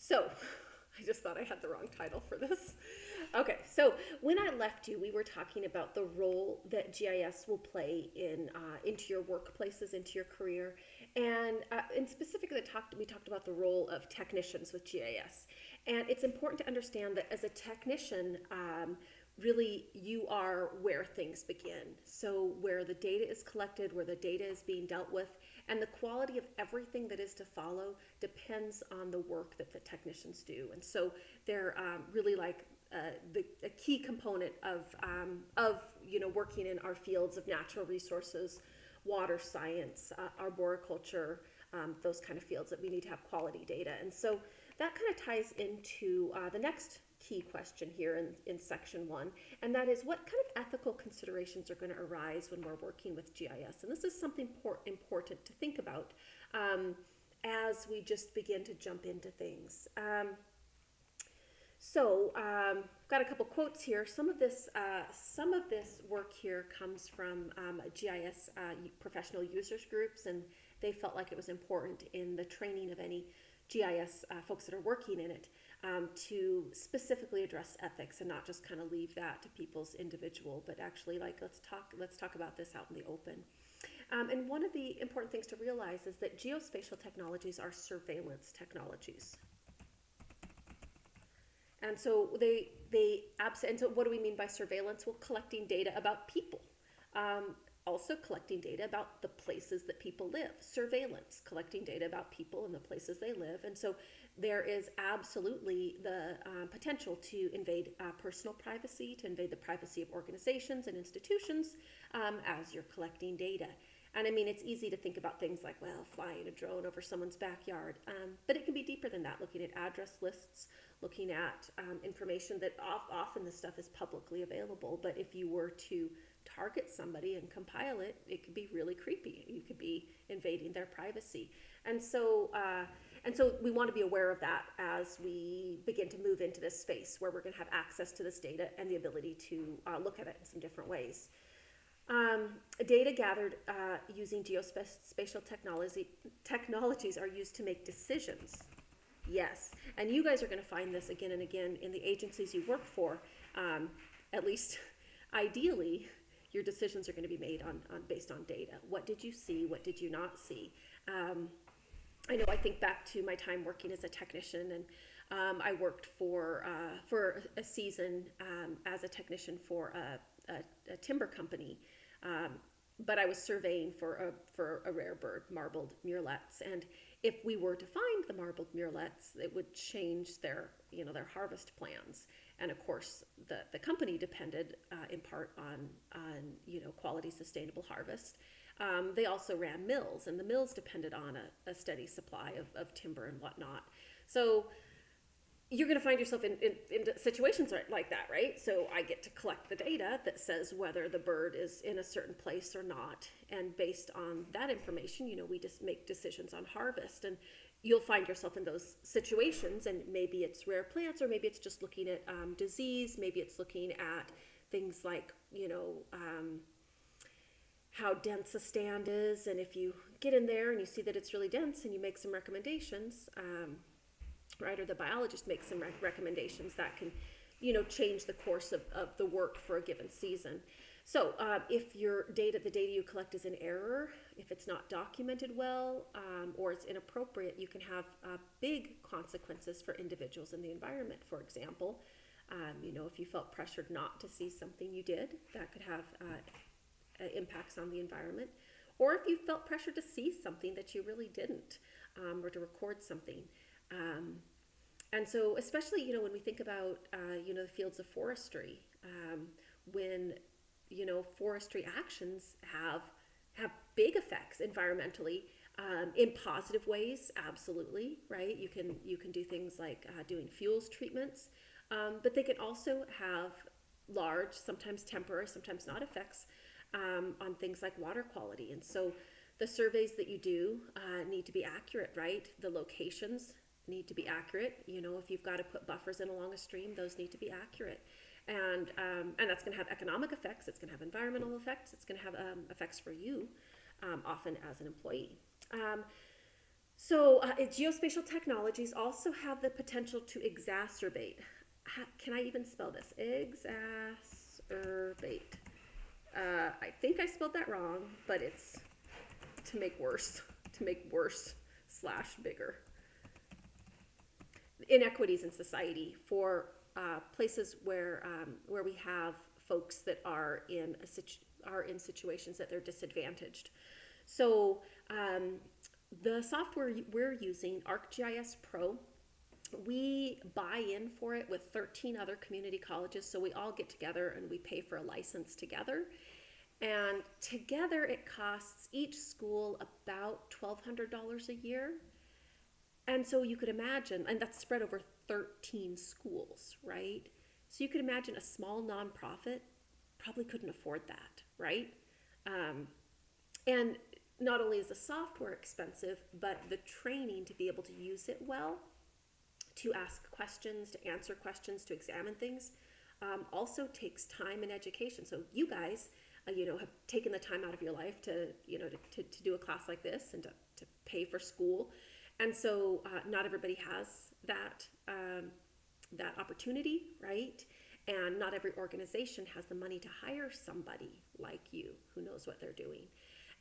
So, I just thought I had the wrong title for this. Okay, so when I left you, we were talking about the role that GIS will play in into your workplaces, into your career, and specifically we talked about the role of technicians with GIS, and it's important to understand that as a technician. Really, you are where things begin. So, where the data is collected, where the data is being dealt with, and the quality of everything that is to follow depends on the work that the technicians do. And so, they're really like a key component of working in our fields of natural resources, water science, arboriculture, those kind of fields that we need to have quality data. And so that kind of ties into the next key question here in section 1, and that is what kind of ethical considerations are going to arise when we're working with GIS. And this is something important to think about as we just begin to jump into things. Got a couple quotes here. Some of this work here comes from GIS professional users groups, and they felt like it was important in the training of any GIS folks that are working in it to specifically address ethics and not just kind of leave that to people's individual, but actually like let's talk about this out in the open. And one of the important things to realize is that geospatial technologies are surveillance technologies. And so and so what do we mean by surveillance? Well, collecting data about people. Also collecting data about the places that people live. Surveillance, collecting data about people and the places they live. And so there is absolutely the potential to invade personal privacy, to invade the privacy of organizations and institutions as you're collecting data. And I mean, it's easy to think about things like, well, flying a drone over someone's backyard, but it can be deeper than that, looking at address lists, looking at information that often this stuff is publicly available, but if you were to target somebody and compile it, it could be really creepy. You could be invading their privacy. And so we want to be aware of that as we begin to move into this space where we're going to have access to this data and the ability to look at it in some different ways. Data gathered using geospatial technologies are used to make decisions. Yes, and you guys are going to find this again and again in the agencies you work for. At least, ideally, your decisions are going to be made on based on data. What did you see? What did you not see? I know I think back to my time working as a technician, and I worked for a season as a technician for a timber company. But I was surveying for a rare bird, marbled murrelets, and if we were to find the marbled murrelets, it would change their harvest plans. And of course, the company depended in part on quality, sustainable harvest. They also ran mills, and the mills depended on a steady supply of timber and whatnot. So you're going to find yourself in situations like that, right? So I get to collect the data that says whether the bird is in a certain place or not. And based on that information, we just make decisions on harvest. And you'll find yourself in those situations, and maybe it's rare plants, or maybe it's just looking at disease. Maybe it's looking at things like, how dense a stand is. And if you get in there and you see that it's really dense and you make some recommendations, right, or the biologist makes some recommendations that can, change the course of the work for a given season. So if the data you collect is in error, if it's not documented well, or it's inappropriate, you can have big consequences for individuals in the environment. For example, if you felt pressured not to see something you did, that could have impacts on the environment. Or if you felt pressured to see something that you really didn't, or to record something. And so especially, when we think about, the fields of forestry, when, forestry actions have big effects environmentally, in positive ways, absolutely, right? You can do things like doing fuels treatments, but they can also have large, sometimes temporary, sometimes not effects on things like water quality. And so the surveys that you do need to be accurate, right? The locations need to be accurate. If you've got to put buffers in along a stream, those need to be accurate. And that's going to have economic effects. It's going to have environmental effects. It's going to have effects for you, often as an employee. So geospatial technologies also have the potential to exacerbate. Can I even spell this? Exacerbate. I think I spelled that wrong, but it's to make worse, slash bigger. Inequities in society for places where we have folks that are in situations that they're disadvantaged. So the software we're using, ArcGIS Pro, we buy in for it with 13 other community colleges. So we all get together and we pay for a license together. And together it costs each school about $1,200 a year. And so you could imagine, and that's spread over 13 schools, right? So you could imagine a small nonprofit probably couldn't afford that, right? And not only is the software expensive, but the training to be able to use it well, to ask questions, to answer questions, to examine things, also takes time and education. So you guys, have taken the time out of your life to do a class like this and to pay for school. And so not everybody has that opportunity, right? And not every organization has the money to hire somebody like you who knows what they're doing.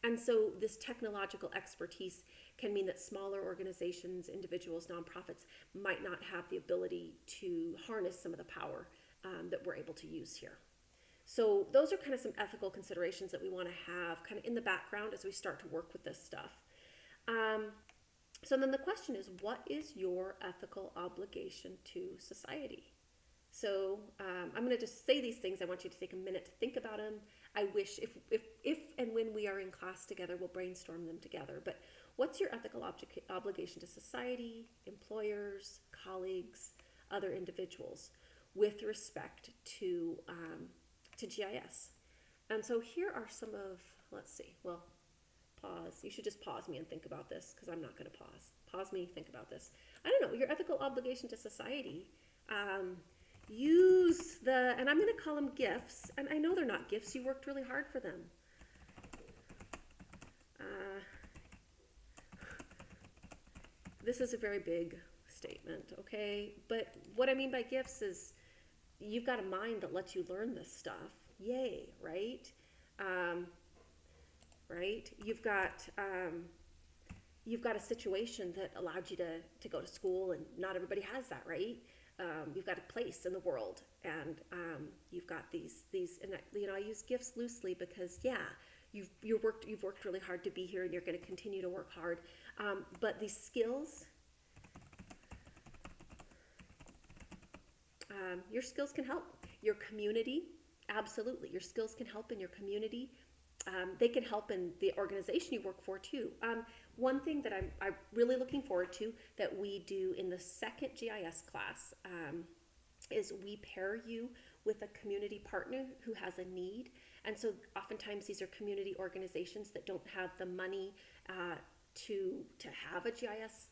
And so this technological expertise can mean that smaller organizations, individuals, nonprofits might not have the ability to harness some of the power that we're able to use here. So those are kind of some ethical considerations that we want to have kind of in the background as we start to work with this stuff. So then the question is, what is your ethical obligation to society? So I'm going to just say these things. I want you to take a minute to think about them. I wish if and when we are in class together, we'll brainstorm them together. But what's your ethical obligation to society, employers, colleagues, other individuals with respect to GIS? And so here are some of, let's see, well, pause. You should just pause me and think about this because I'm not going to pause. Pause me, think about this. I don't know, your ethical obligation to society. Use and I'm going to call them gifts, and I know they're not gifts, you worked really hard for them. This is a very big statement, okay? But what I mean by gifts is you've got a mind that lets you learn this stuff. Yay, right? Right? You've got a situation that allowed you to go to school, and not everybody has that, right? You've got a place in the world, and you've got these, and I use gifts loosely because you've worked really hard to be here, and you're going to continue to work hard. But these skills, your skills can help your community. Absolutely, your skills can help in your community. They can help in the organization you work for too. One thing that I'm really looking forward to that we do in the second GIS class is we pair you with a community partner who has a need. And so oftentimes these are community organizations that don't have the money to have a GIS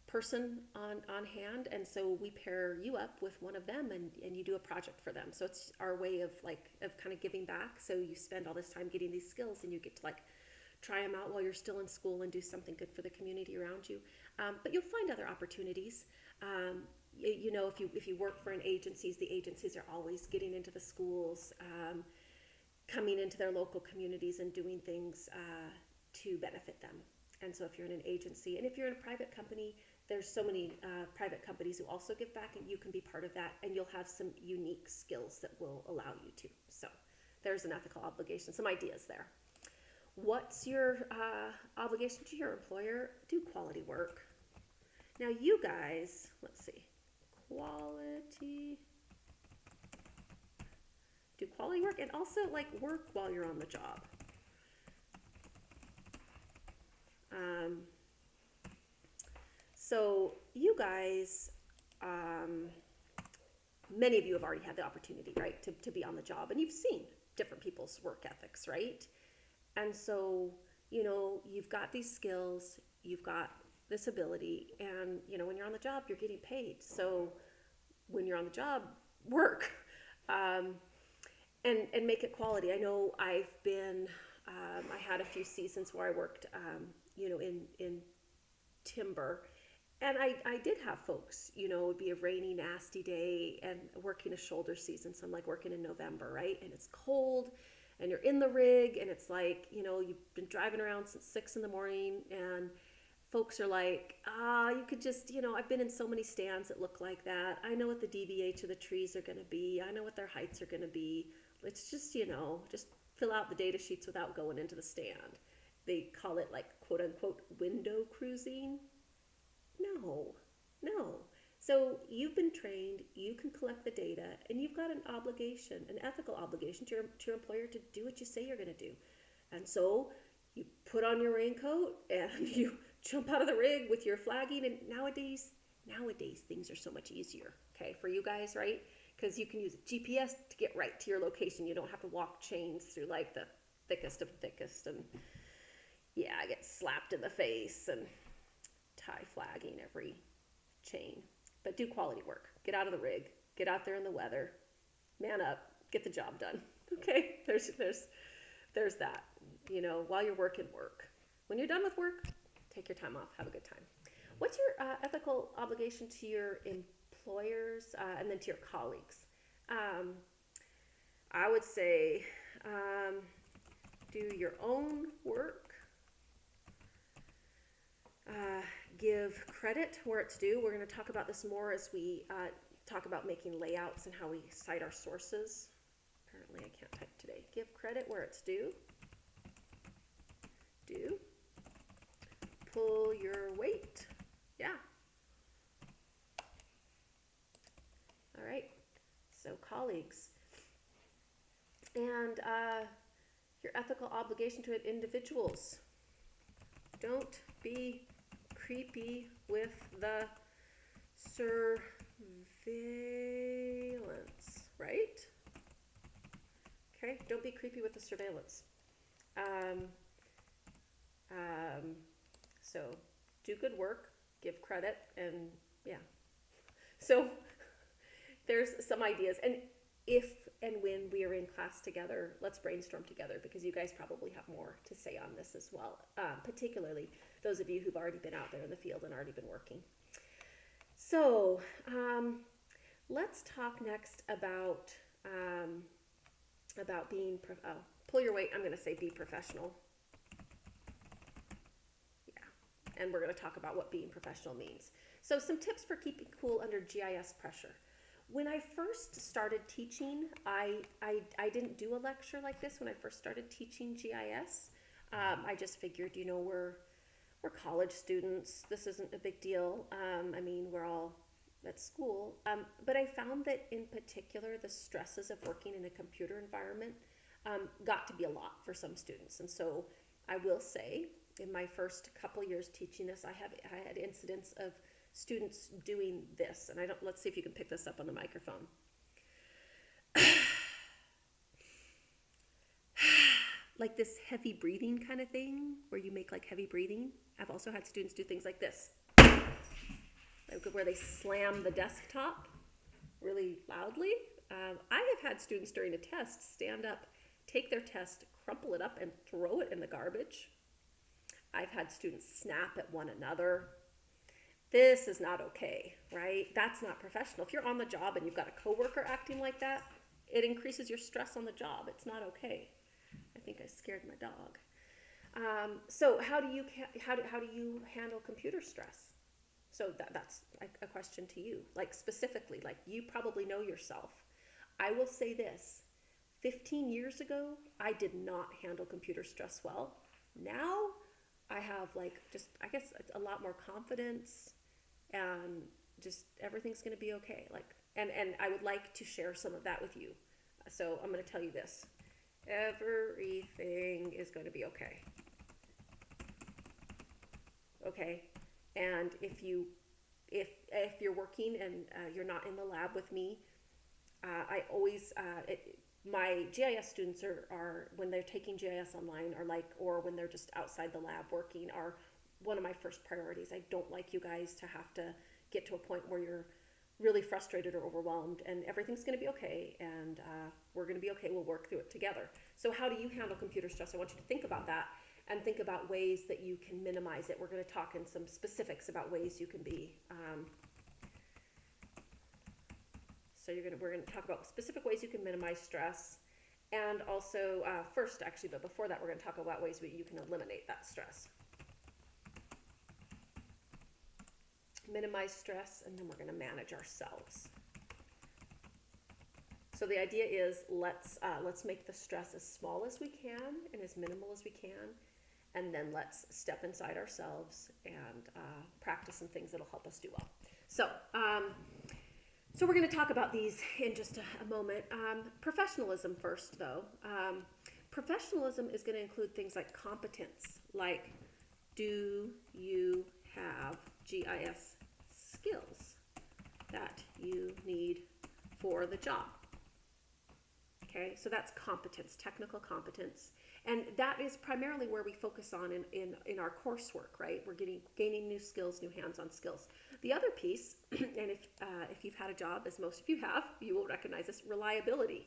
person on hand, and so we pair you up with one of them, and you do a project for them. So it's our way of kind of giving back. So you spend all this time getting these skills, and you get to try them out while you're still in school and do something good for the community around you. But you'll find other opportunities. If you work for the agencies are always getting into the schools, coming into their local communities and doing things to benefit them. And so if you're in an agency, and if you're in a private company, there's so many private companies who also give back, and you can be part of that, and you'll have some unique skills that will allow you to. So there's an ethical obligation, some ideas there. What's your obligation to your employer? Do quality work. Now you guys, let's see, do quality work, and also work while you're on the job. So you guys, many of you have already had the opportunity, right, to be on the job, and you've seen different people's work ethics, right? And so, you've got these skills, you've got this ability, and, when you're on the job, you're getting paid. So when you're on the job, work, and make it quality. I know I've been, I had a few seasons where I worked, in timber. And I did have folks, you know, it would be a rainy, nasty day and working a shoulder season. So I'm like working in November, right? And it's cold and you're in the rig and it's like, you know, you've been driving around since 6 in the morning and folks are like, you could just, you know, I've been in so many stands that look like that. I know what the DVH of the trees are going to be. I know what their heights are going to be. Let's just, you know, just fill out the data sheets without going into the stand. They call it like quote unquote window cruising. No, no. So you've been trained, you can collect the data, and you've got an obligation, an ethical obligation to your employer to do what you say you're going to do. And so you put on your raincoat and you jump out of the rig with your flagging. And nowadays things are so much easier, okay, for you guys, right? Because you can use GPS to get right to your location. You don't have to walk chains through like the thickest of thickest and yeah, get slapped in the face and tie flagging every chain. But do quality work. Get out of the rig. Get out there in the weather. Man up. Get the job done. Okay? There's that. You know, while you're working, work. When you're done with work, take your time off. Have a good time. What's your ethical obligation to your employers and then to your colleagues? I would say do your own work. Give credit where it's due. We're going to talk about this more as we talk about making layouts and how we cite our sources. Apparently I can't type today. Give credit where it's due. Do. Pull your weight. Yeah. All right. So colleagues. And your ethical obligation to individuals. Don't be creepy with the surveillance, right? Okay, don't be creepy with the surveillance. So do good work, give credit, and yeah. So there's some ideas, and if and when we are in class together, let's brainstorm together because you guys probably have more to say on this as well, particularly those of you who've already been out there in the field and already been working. So let's talk next about being, pull your weight, I'm going to say be professional. Yeah, and we're going to talk about what being professional means. So some tips for keeping cool under GIS pressure. When I first started teaching, I didn't do a lecture like this when I first started teaching GIS. I just figured, you know, we're college students. This isn't a big deal. I mean, we're all at school. But I found that in particular, the stresses of working in a computer environment got to be a lot for some students. And so I will say, in my first couple years teaching this, I had incidents of students doing this, and let's see if you can pick this up on the microphone. Like this heavy breathing kind of thing, where you make like heavy breathing. I've also had students do things like this, like where they slam the desktop really loudly. I have had students during a test stand up, take their test, crumple it up, and throw it in the garbage. I've had students snap at one another. This is not okay, right? That's not professional. If you're on the job and you've got a coworker acting like that, it increases your stress on the job. It's not okay. I think I scared my dog. So how do you handle computer stress? So that's a question to you, like specifically, like you probably know yourself. I will say this, 15 years ago, I did not handle computer stress well. Now I have like just, I guess a lot more confidence and just everything's going to be okay. Like, and I would like to share some of that with you. So I'm going to tell you this. Everything is going to be okay. Okay. And if you're working and you're not in the lab with me, I always, my GIS students are when they're taking GIS online or when they're just outside the lab working are one of my first priorities. I don't like you guys to have to get to a point where you're really frustrated or overwhelmed, and everything's going to be okay, and we're going to be okay. We'll work through it together. So how do you handle computer stress? I want you to think about that. and think about ways that you can minimize it. We're going to talk in some specifics about ways you can be. We're going to talk about specific ways you can minimize stress, and also first, actually, but before that, we're going to talk about ways you can eliminate that stress. Minimize stress, and then we're going to manage ourselves. So the idea is let's make the stress as small as we can and as minimal as we can, and then let's step inside ourselves and practice some things that'll help us do well. So we're going to talk about these in just a moment. Professionalism first, though. Professionalism is going to include things like competence, like do you have GIS skills that you need for the job? Okay, so that's competence, technical competence. And that is primarily where we focus on in our coursework, right? We're gaining new skills, new hands-on skills. The other piece, and if you've had a job, as most of you have, you will recognize this, reliability.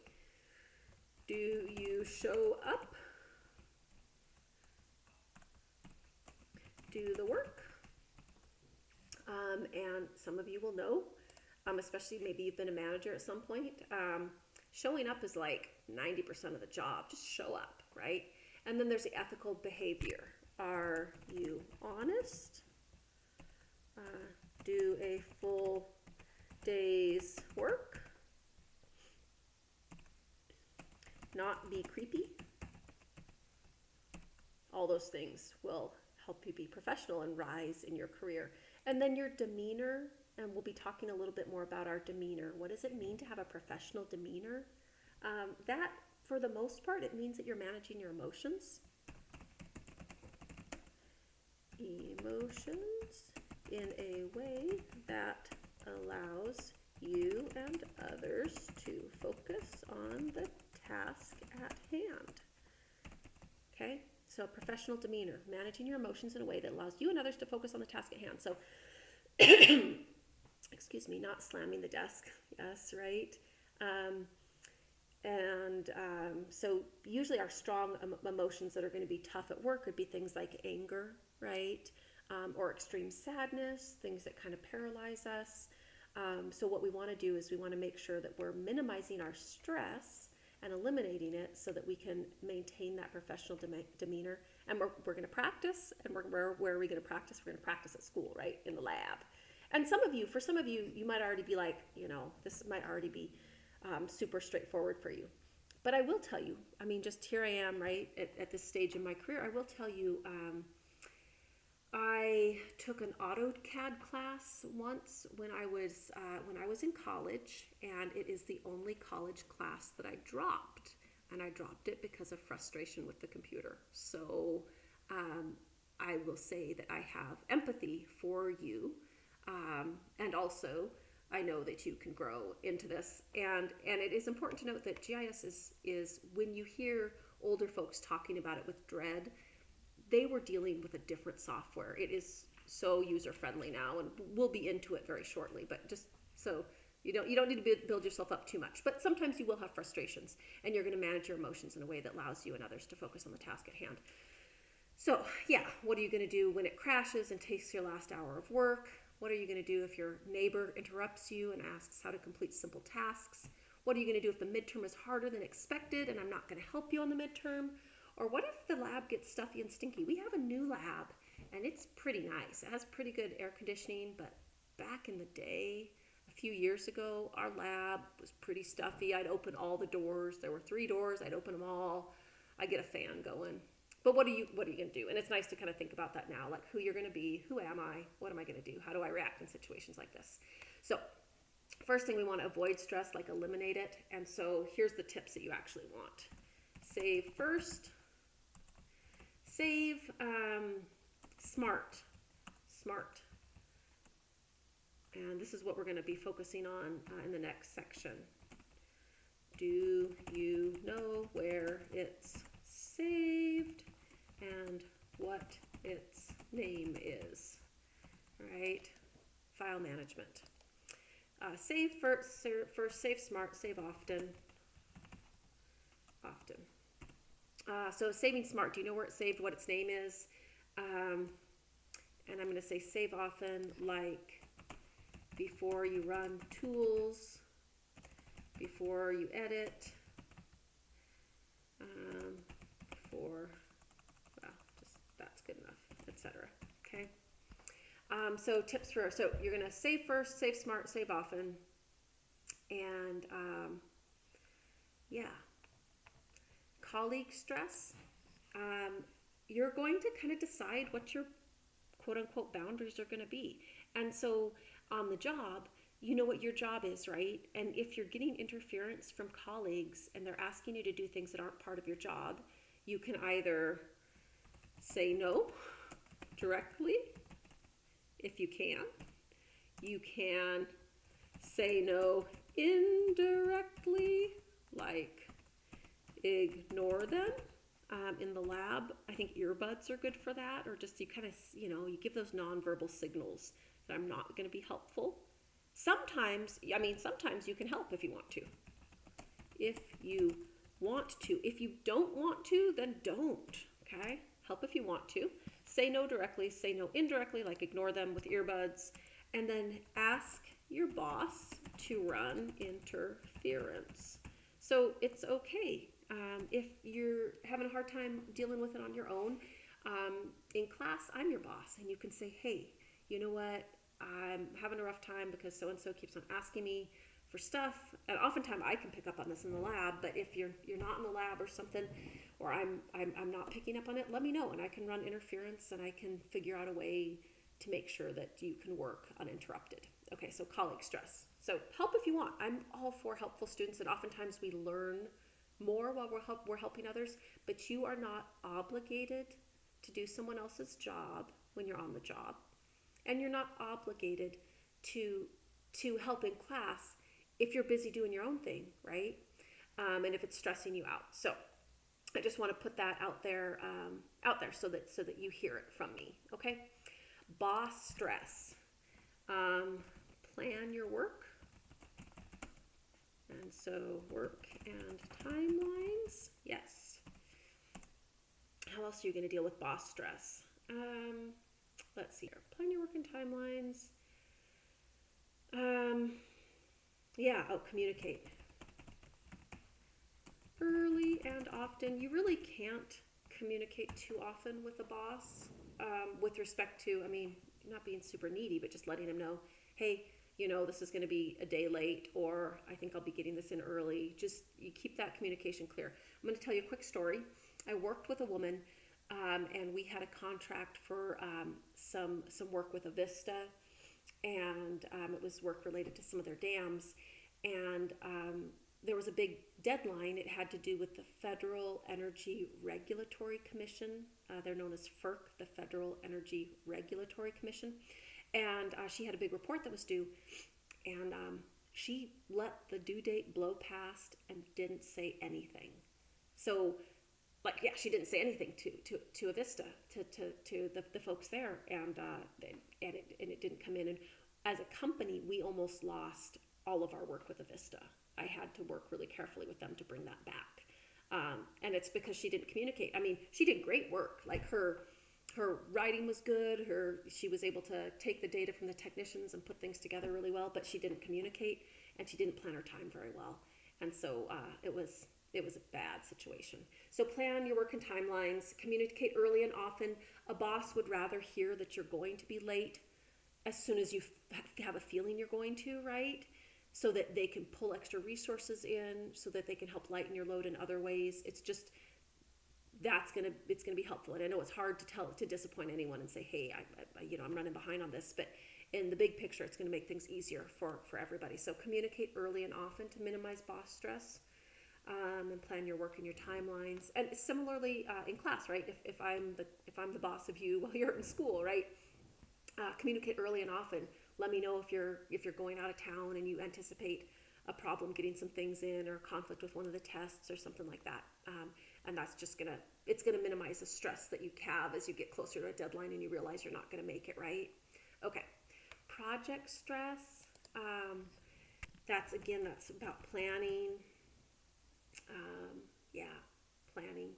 Do you show up? Do the work? And some of you will know, especially maybe you've been a manager at some point, showing up is like 90% of the job. Just show up, right? And then there's the ethical behavior. Are you honest? Do a full day's work? Not be creepy? All those things will help you be professional and rise in your career. And then your demeanor, and we'll be talking a little bit more about our demeanor. What does it mean to have a professional demeanor? That, for the most part, it means that you're managing your emotions. Emotions in a way that allows you and others to focus on the task at hand. Okay, so professional demeanor, managing your emotions in a way that allows you and others to focus on the task at hand. So, excuse me, not slamming the desk. Yes, right. So usually our strong emotions that are going to be tough at work would be things like anger, right? Or extreme sadness, things that kind of paralyze us. So what we want to do is we want to make sure that we're minimizing our stress and eliminating it so that we can maintain that professional demeanor. And we're going to practice, and where are we going to practice? We're going to practice at school, right? In the lab. And for some of you, you might already be like, this might already be super straightforward for you. But I will tell you, I mean, just here I am, right, at this stage in my career, I will tell you, I took an AutoCAD class once when I was in college, and it is the only college class that I dropped. And I dropped it because of frustration with the computer. So I will say that I have empathy for you. And also, I know that you can grow into this. And it is important to note that GIS is when you hear older folks talking about it with dread, they were dealing with a different software. It is so user-friendly now, and we'll be into it very shortly, but just so you don't need to build yourself up too much. But sometimes you will have frustrations, and you're going to manage your emotions in a way that allows you and others to focus on the task at hand. So yeah, what are you going to do when it crashes and takes your last hour of work? What are you going to do if your neighbor interrupts you and asks how to complete simple tasks? What are you going to do if the midterm is harder than expected and I'm not going to help you on the midterm? Or what if the lab gets stuffy and stinky? We have a new lab, and it's pretty nice. It has pretty good air conditioning, but back in the day, a few years ago, our lab was pretty stuffy. I'd open all the doors. There were 3 doors. I'd open them all. I'd get a fan going. But what are you going to do? And it's nice to kind of think about that now, like who you're going to be, who am I, what am I going to do, how do I react in situations like this? So first thing, we want to avoid stress, like eliminate it. And so here's the tips that you actually want. Save first. Save smart. And this is what we're going to be focusing on in the next section. Do you know where it's saved and what its name is? All right, file management. Save first, save smart, save often. So saving smart, do you know where it's saved, what its name is? And I'm going to say save often, like before you run tools, before you edit, before, well, just that's good enough, etc. Okay. So tips for, so you're going to save first, save smart, save often, and yeah. Colleague stress. You're going to kind of decide what your quote unquote boundaries are going to be. And so on the job, you know what your job is, right? And if you're getting interference from colleagues and they're asking you to do things that aren't part of your job, you can either say no directly if you can. You can say no indirectly, like ignore them. In the lab, I think earbuds are good for that, or just you kind of, you give those nonverbal signals that I'm not going to be helpful. Sometimes you can help if you want to. If you want to. If you don't want to, then don't, okay? Help if you want to. Say no directly, say no indirectly, like ignore them with earbuds, and then ask your boss to run interference. So it's okay. If you're having a hard time dealing with it on your own, in class, I'm your boss, and you can say, hey, you know what, I'm having a rough time because so-and-so keeps on asking me for stuff, and oftentimes I can pick up on this in the lab, but if you're not in the lab or something, or I'm not picking up on it, let me know, and I can run interference, and I can figure out a way to make sure that you can work uninterrupted. Okay, so colleague stress. So help if you want. I'm all for helpful students, and oftentimes we learn more while we're helping others, but you are not obligated to do someone else's job when you're on the job, and you're not obligated to help in class if you're busy doing your own thing, right? And if it's stressing you out. So I just want to put that out there so that you hear it from me. Okay. Boss stress. Plan your work. And so work and timelines. Yes. How else are you going to deal with boss stress? Let's see here. Plan your work and timelines. Communicate. Early and often. You really can't communicate too often with a boss with respect to, not being super needy, but just letting them know, hey, this is going to be a day late, or I think I'll be getting this in early. Just you keep that communication clear. I'm going to tell you a quick story. I worked with a woman, and we had a contract for some work with a Vista, and it was work related to some of their dams, and there was a big deadline. It had to do with the Federal Energy Regulatory Commission. They're known as FERC, the Federal Energy Regulatory Commission. And she had a big report that was due, and she let the due date blow past and didn't say anything. So, she didn't say anything to Avista, to the folks there, and it didn't come in. And as a company, we almost lost all of our work with Avista. I had to work really carefully with them to bring that back, and it's because she didn't communicate. She did great work. Her writing was good. She was able to take the data from the technicians and put things together really well, but she didn't communicate, and she didn't plan her time very well. And so it was a bad situation. So plan your work and timelines. Communicate early and often. A boss would rather hear that you're going to be late as soon as you have a feeling you're going to, right? So that they can pull extra resources in, so that they can help lighten your load in other ways. It's just it's gonna be helpful. And I know it's hard to disappoint anyone and say, hey, I'm running behind on this, but in the big picture, it's gonna make things easier for everybody. So communicate early and often to minimize boss stress, and plan your work and your timelines. And similarly in class, right? If I'm the boss of you while you're in school, right? Communicate early and often. Let me know if you're going out of town and you anticipate a problem getting some things in, or conflict with one of the tests or something like that. And that's just gonna minimize the stress that you have as you get closer to a deadline and you realize you're not gonna make it, right? Okay. Project stress. That's about planning. Planning.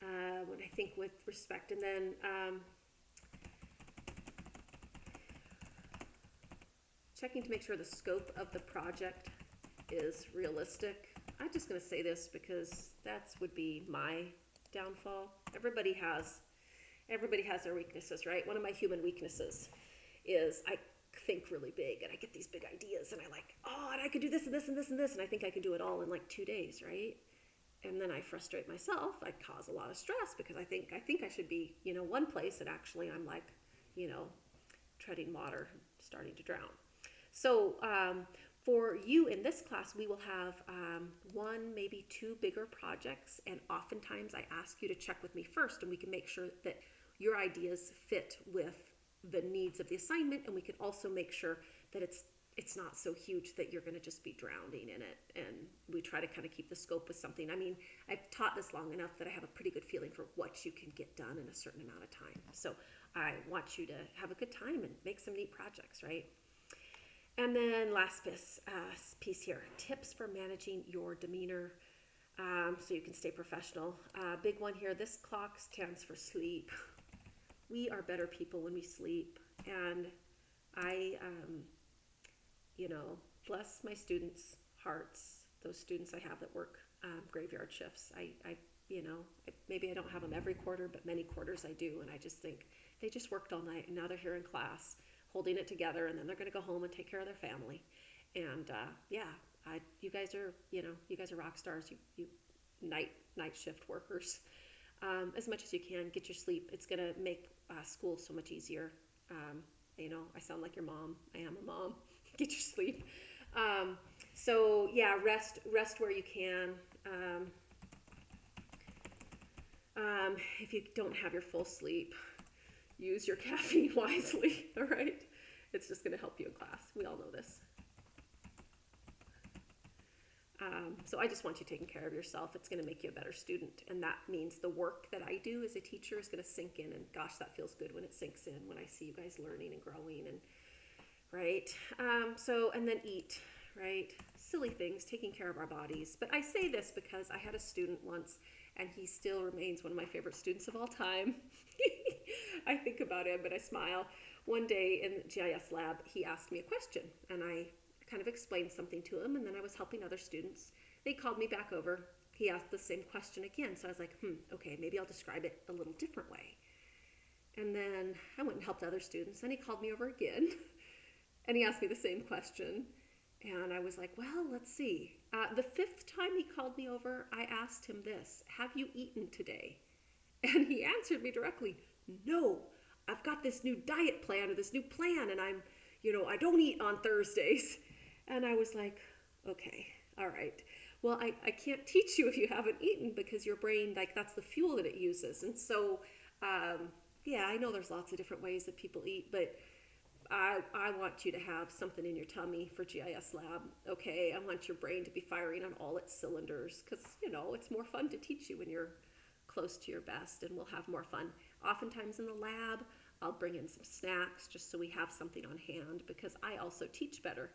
when I think with respect, and then checking to make sure the scope of the project is realistic. I'm just going to say this because that would be my downfall. Everybody has their weaknesses, right? One of my human weaknesses is I think really big and I get these big ideas and I like, oh, and I could do this and this and this and this, and I think I can do it all in like 2 days, right? And then I frustrate myself. I cause a lot of stress because I think I should be, one place, and actually I'm like, treading water, starting to drown. So for you in this class, we will have one, maybe two bigger projects, and oftentimes I ask you to check with me first, and we can make sure that your ideas fit with the needs of the assignment, and we can also make sure that it's not so huge that you're going to just be drowning in it. And we try to kind of keep the scope with something. I mean, I've taught this long enough that I have a pretty good feeling for what you can get done in a certain amount of time. So I want you to have a good time and make some neat projects, right? And then last piece here, tips for managing your demeanor so you can stay professional. Big one here, this clock stands for sleep. We are better people when we sleep. And I, bless my students' hearts, those students I have that work graveyard shifts. Maybe I don't have them every quarter, but many quarters I do. And I just think they just worked all night and now they're here in class holding it together, and then they're going to go home and take care of their family. And you guys are rock stars. You night shift workers. As much as you can, get your sleep. It's going to make school so much easier. I sound like your mom. I am a mom. Get your sleep. Rest where you can. If you don't have your full sleep, use your caffeine wisely, all right? It's just going to help you in class. We all know this. So I just want you taking care of yourself. It's going to make you a better student. And that means the work that I do as a teacher is going to sink in. And gosh, that feels good when it sinks in, when I see you guys learning and growing, and right? And then eat, right? Silly things, taking care of our bodies. But I say this because I had a student once, and he still remains one of my favorite students of all time. I think about him and I smile. One day in the GIS lab, he asked me a question, and I kind of explained something to him, and then I was helping other students. They called me back over. He asked the same question again, so I was like, okay, maybe I'll describe it a little different way. And then I went and helped other students, and he called me over again, and he asked me the same question. And I was like, well, let's see. The fifth time he called me over, I asked him this: have you eaten today? And he answered me directly, no, I've got this new diet plan, or this new plan, and I don't eat on Thursdays. And I was like, okay, all right. Well, I can't teach you if you haven't eaten, because your brain, that's the fuel that it uses. And so, I know there's lots of different ways that people eat, but I want you to have something in your tummy for GIS lab, okay? I want your brain to be firing on all its cylinders, because, it's more fun to teach you when you're close to your best, and we'll have more fun. Oftentimes in the lab, I'll bring in some snacks just so we have something on hand, because I also teach better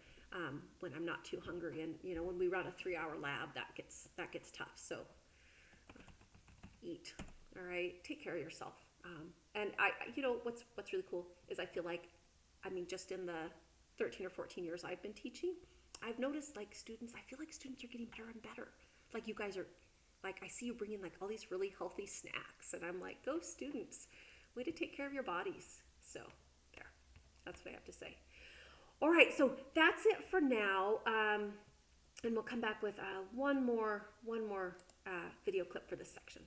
when I'm not too hungry. And, when we run a 3-hour lab, that gets tough. So eat, all right? Take care of yourself. And what's really cool is I feel like, just in the 13 or 14 years I've been teaching, I've noticed I feel like students are getting better and better. Like, you guys are, I see you bringing all these really healthy snacks, and I'm like, go students, way to take care of your bodies. So there, that's what I have to say. All right, so that's it for now. And we'll come back with one more video clip for this section.